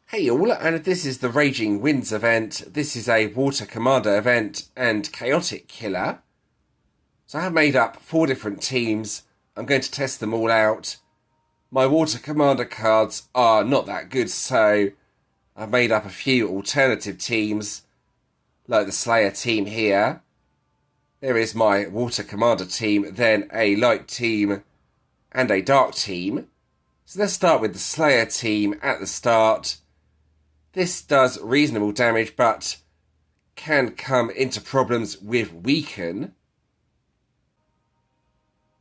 Hey all, and this is the Raging Winds event. This is a Water Commander event and Chaotic Killer. So I have made up 4 different teams. I'm going to test them all out. My Water Commander cards are not that good, so I've made up a few alternative teams, like the Slayer team here. There is my Water Commander team, then a Light team and a Dark team. So let's start with the Slayer team at the start. This does reasonable damage, but can come into problems with Weaken.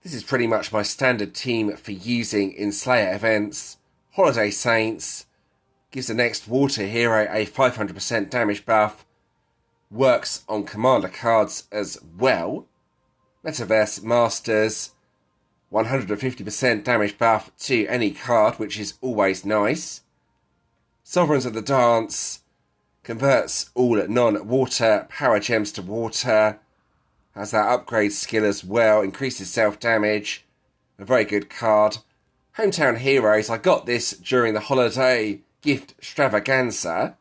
This is pretty much my standard team for using in Slayer events. Holiday Saints gives the next Water hero a 500% damage buff. Works on Commander cards as well. Metaverse Masters, 150% damage buff to any card, which is always nice. Sovereigns of the Dance converts all non-water power gems to water. Has that upgrade skill as well, increases self-damage. A very good card. Hometown Heroes, I got this during the holiday gift extravaganza.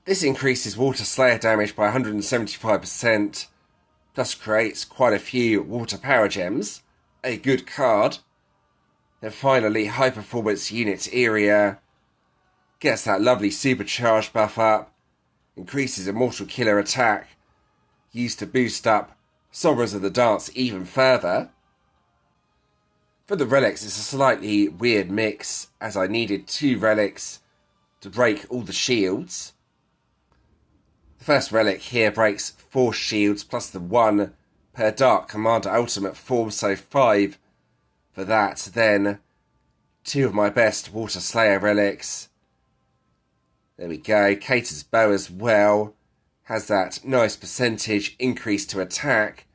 This increases Water Slayer damage by 175%, plus creates quite a few water power gems. A good card. Then finally, High Performance Unit Area. Gets that lovely supercharged buff up. Increases Immortal Killer attack. Used to boost up Sovereigns of the Dance even further. For the relics, it's a slightly weird mix, as I needed 2 relics to break all the shields. The first relic here breaks 4 shields plus the 1 per Dark Commander Ultimate form, so 5 for that. Then 2 of my best Water Slayer relics. There we go. Cater's Bow as well. Has that nice percentage increase to attack.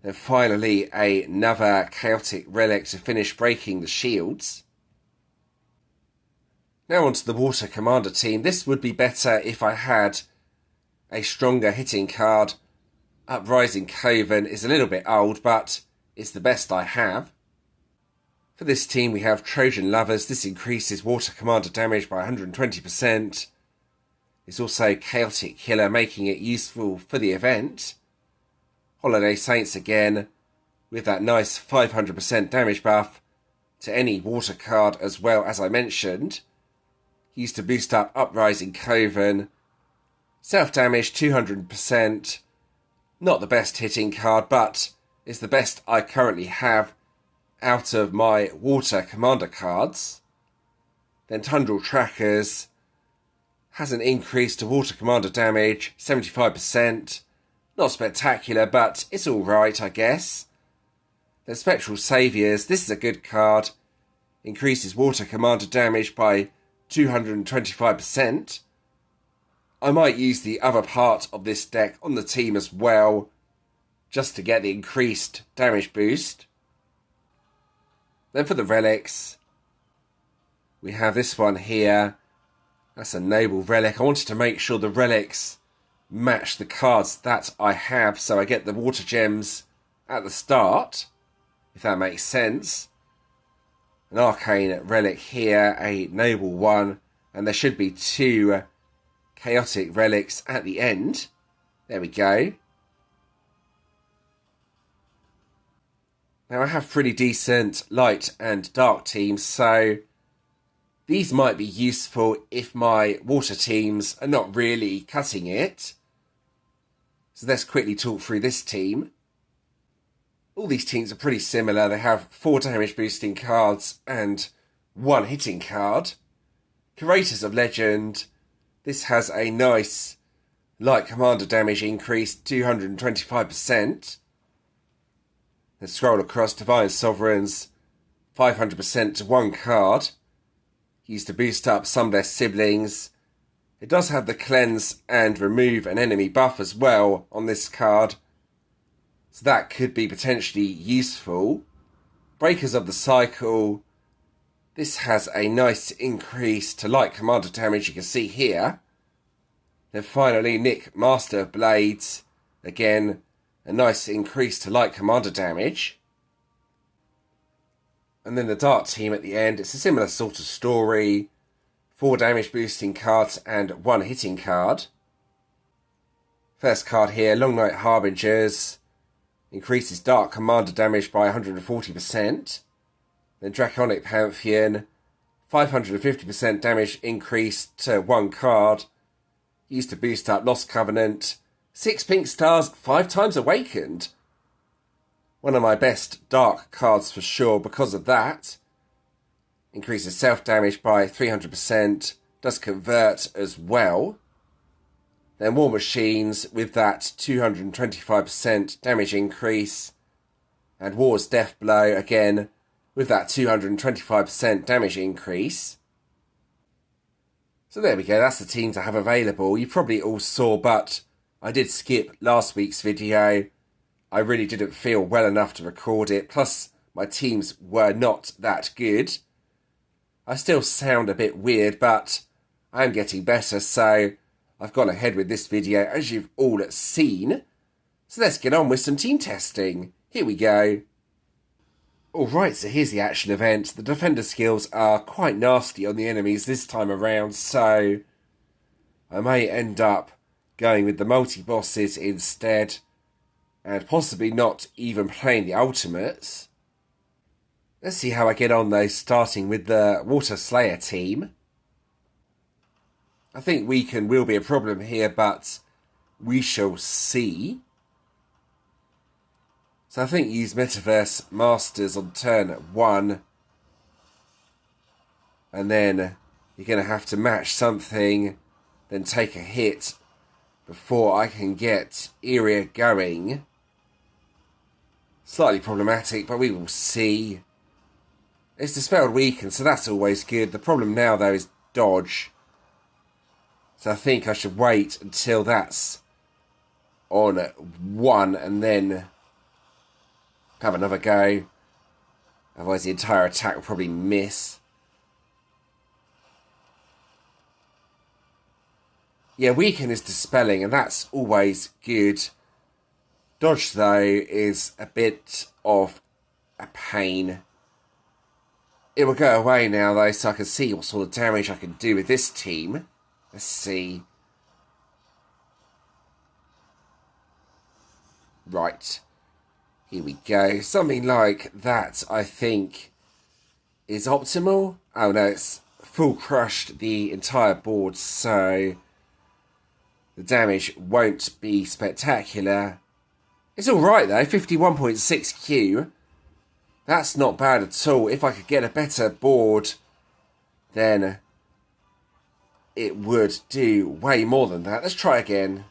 Then finally another Chaotic Relic to finish breaking the shields. Now onto the Water Commander team. This would be better if I had a stronger hitting card. Uprising Coven is a little bit old, but it's the best I have. For this team we have Trojan Lovers. This increases Water Commander damage by 120%. It's also Chaotic Killer, making it useful for the event. Holiday Saints again, with that nice 500% damage buff to any water card as well, as I mentioned. Used to boost up Uprising Coven. Self-damage 200%. Not the best hitting card, but it's the best I currently have out of my Water Commander cards. Then Tundral Trackers has an increase to Water Commander damage, 75%. Not spectacular, but it's alright, I guess. Then Spectral Saviours, this is a good card. Increases Water Commander damage by 225%. I might use the other part of this deck on the team as well, just to get the increased damage boost. Then for the relics, we have this one here. That's a Noble Relic. I wanted to make sure the relics match the cards that I have, so I get the water gems at the start, if that makes sense. An Arcane Relic here, a Noble one, and there should be 2 Chaotic Relics at the end. There we go. Now I have pretty decent light and dark teams, so these might be useful if my water teams are not really cutting it. So let's quickly talk through this team. All these teams are pretty similar. They have 4 damage boosting cards and 1 hitting card. Curators of Legend. This has a nice light commander damage increase, 225%. Then scroll across Divine Sovereigns, 500% to 1 card. Used to boost up some of their siblings. It does have the cleanse and remove an enemy buff as well on this card, so that could be potentially useful. Breakers of the Cycle. This has a nice increase to light commander damage, you can see here. Then finally Nick, Master of Blades. Again, a nice increase to light commander damage. And then the Dark team at the end, it's a similar sort of story. 4 damage boosting cards and 1 hitting card. First card here, Long Night Harbingers, increases Dark Commander damage by 140%. Then Draconic Pantheon, 550% damage increase to 1 card, used to boost up Lost Covenant. 6 pink stars, 5 times Awakened. One of my best dark cards for sure because of that. Increases self-damage by 300%, does convert as well. Then War Machines with that 225% damage increase. And War's Death Blow again with that 225% damage increase. So there we go, that's the teams I have available. You probably all saw, but I did skip last week's video. I really didn't feel well enough to record it, plus my teams were not that good. I still sound a bit weird, but I am getting better, so I've gone ahead with this video, as you've all seen. So let's get on with some team testing. Here we go. Alright, so here's the actual event. The defender skills are quite nasty on the enemies this time around, so I may end up going with the multi-bosses instead, and possibly not even playing the ultimates. Let's see how I get on though, starting with the Water Slayer team. I think weaken will be a problem here, but we shall see. So I think use Metaverse Masters on turn 1. And then you're going to have to match something, then take a hit before I can get Iria going. Slightly problematic, but we will see. It's dispelled weaken, so that's always good. The problem now though is dodge. So I think I should wait until that's on 1 and then have another go. Otherwise the entire attack will probably miss. Yeah, weaken is dispelling, and that's always good. Dodge, though, is a bit of a pain. It will go away now, though, so I can see what sort of damage I can do with this team. Let's see. Right. Here we go. Something like that, I think, is optimal. Oh, no, it's full crushed the entire board, so the damage won't be spectacular. It's alright though, 51.6 Q. That's not bad at all. If I could get a better board, then it would do way more than that. Let's try again.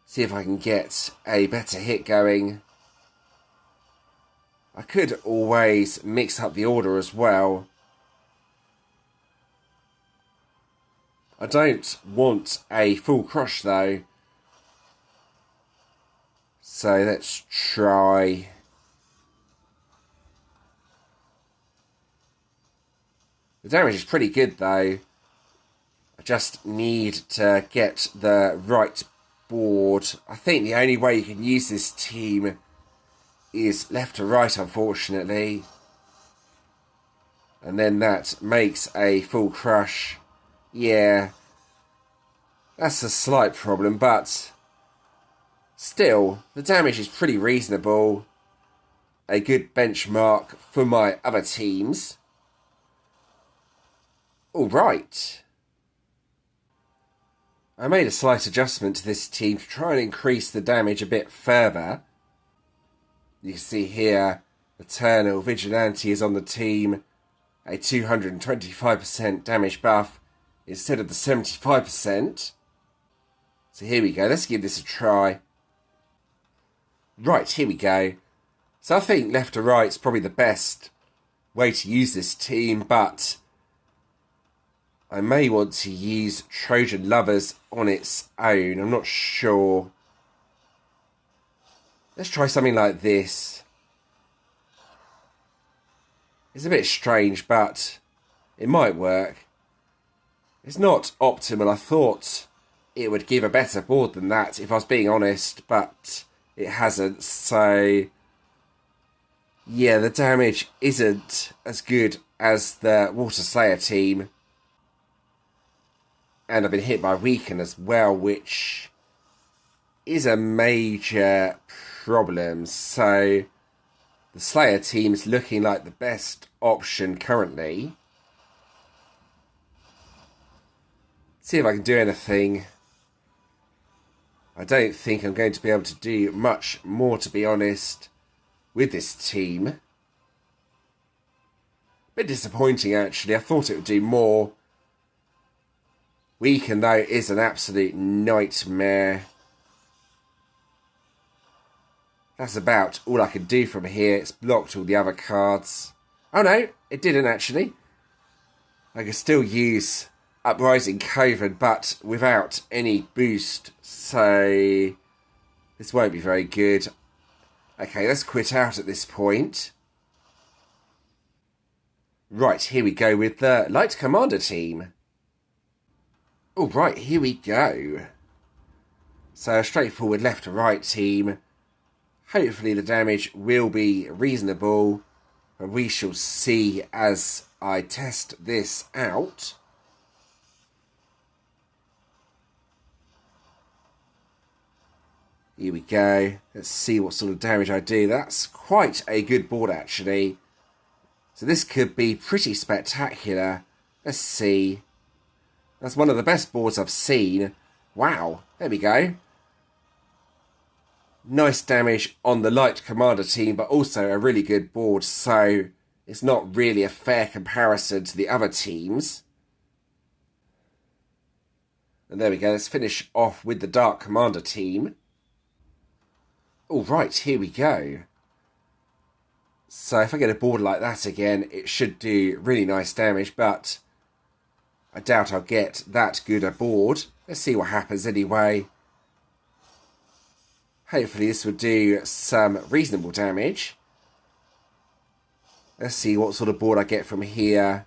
See if I can get a better hit going. I could always mix up the order as well. I don't want a full crush though. So let's try. The damage is pretty good though. I just need to get the right board. I think the only way you can use this team is left to right, unfortunately. And then that makes a full crush. Yeah, that's a slight problem, but still, the damage is pretty reasonable. A good benchmark for my other teams. Alright. I made a slight adjustment to this team to try and increase the damage a bit further. You can see here, Eternal Vigilante is on the team. A 225% damage buff instead of the 75%. So here we go, let's give this a try. Right, here we go. So I think left to right is probably the best way to use this team, but I may want to use Trojan Lovers on its own. I'm not sure. Let's try something like this. It's a bit strange, but it might work. It's not optimal. I thought it would give a better board than that, if I was being honest, but it hasn't. So yeah, the damage isn't as good as the Water Slayer team. And I've been hit by Weaken as well, which is a major problem. So the Slayer team is looking like the best option currently. See if I can do anything. I don't think I'm going to be able to do much more, to be honest, with this team. A bit disappointing, actually. I thought it would do more. Weaken, though, is an absolute nightmare. That's about all I can do from here. It's blocked all the other cards. Oh no, it didn't actually. I can still use Uprising Coven, but without any boost. So this won't be very good. Okay, let's quit out at this point. Right, here we go with the Light Commander team. All right, here we go. So a straightforward left to right team. Hopefully the damage will be reasonable, but we shall see as I test this out. Here we go. Let's see what sort of damage I do. That's quite a good board, actually. So this could be pretty spectacular. Let's see. That's one of the best boards I've seen. Wow. There we go. Nice damage on the Light Commander team, but also a really good board. So it's not really a fair comparison to the other teams. And there we go. Let's finish off with the Dark Commander team. All right, here we go. So if I get a board like that again, it should do really nice damage, but I doubt I'll get that good a board. Let's see what happens anyway. Hopefully this will do some reasonable damage. Let's see what sort of board I get from here.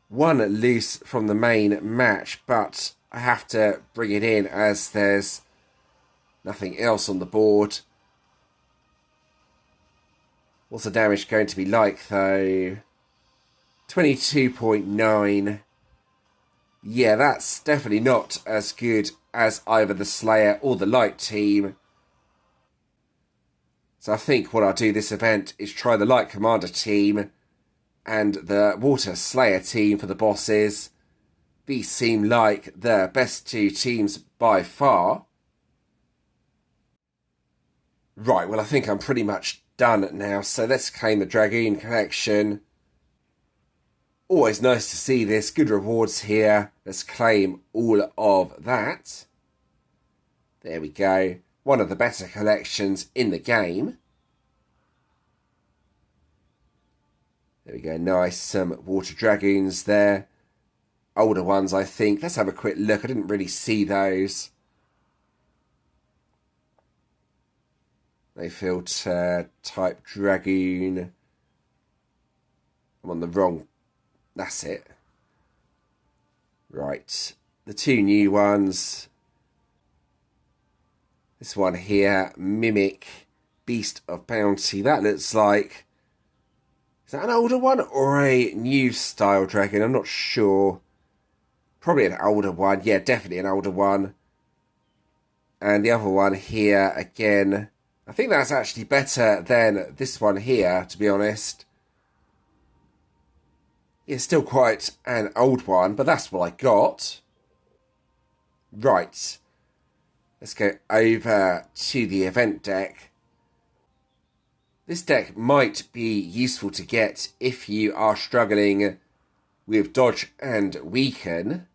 One loose from the main match, but I have to bring it in as there's nothing else on the board. What's the damage going to be like, though? 22.9. Yeah, that's definitely not as good as either the Slayer or the Light team. So I think what I'll do this event is try the Light Commander team and the Water Slayer team for the bosses. These seem like the best two teams by far. Right, well I think I'm pretty much done now, so let's claim the Dragoon collection. Always nice to see this, good rewards here. Let's claim all of that. There we go, one of the better collections in the game. There we go, nice, some Water Dragoons there. Older ones, I think. Let's have a quick look, I didn't really see those. They filter type Dragoon. I'm on the wrong. That's it. Right. The two new ones. This one here, Mimic Beast of Bounty. That looks like. Is that an older one or a new style dragon? I'm not sure. Probably an older one. Yeah, definitely an older one. And the other one here again. I think that's actually better than this one here, to be honest. It's still quite an old one, but that's what I got. Right. Let's go over to the event deck. This deck might be useful to get if you are struggling with dodge and weaken.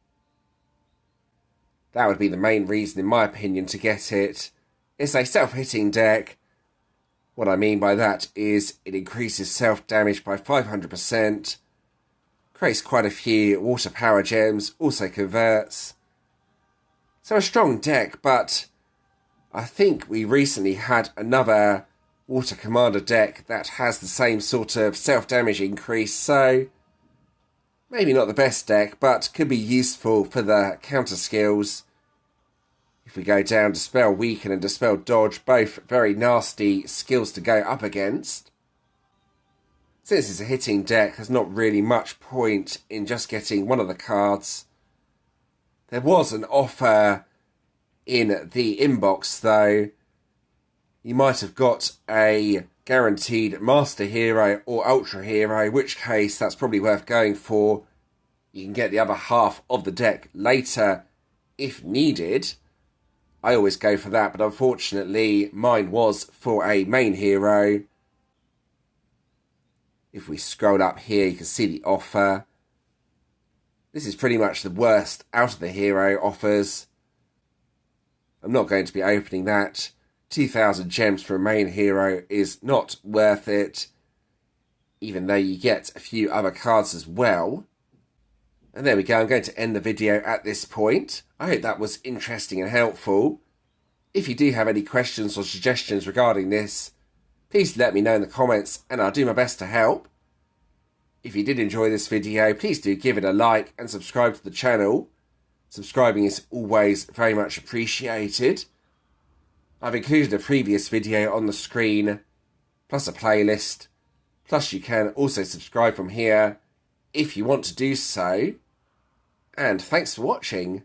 That would be the main reason, in my opinion, to get it. It's a self-hitting deck. What I mean by that is it increases self-damage by 500%, creates quite a few water power gems, also converts. So a strong deck, but I think we recently had another Water Commander deck that has the same sort of self-damage increase, so maybe not the best deck, but could be useful for the counter skills. If we go down Dispel Weaken and Dispel Dodge, both very nasty skills to go up against. Since it's a hitting deck, there's not really much point in just getting one of the cards. There was an offer in the inbox though. You might have got a guaranteed Master Hero or Ultra Hero, in which case that's probably worth going for. You can get the other half of the deck later if needed. I always go for that, but unfortunately mine was for a main hero. If we scroll up here, you can see the offer. This is pretty much the worst out of the hero offers. I'm not going to be opening that. 2,000 gems for a main hero is not worth it, even though you get a few other cards as well. And there we go, I'm going to end the video at this point. I hope that was interesting and helpful. If you do have any questions or suggestions regarding this, please let me know in the comments and I'll do my best to help. If you did enjoy this video, please do give it a like and subscribe to the channel. Subscribing is always very much appreciated. I've included a previous video on the screen, plus a playlist, plus you can also subscribe from here if you want to do so. And thanks for watching.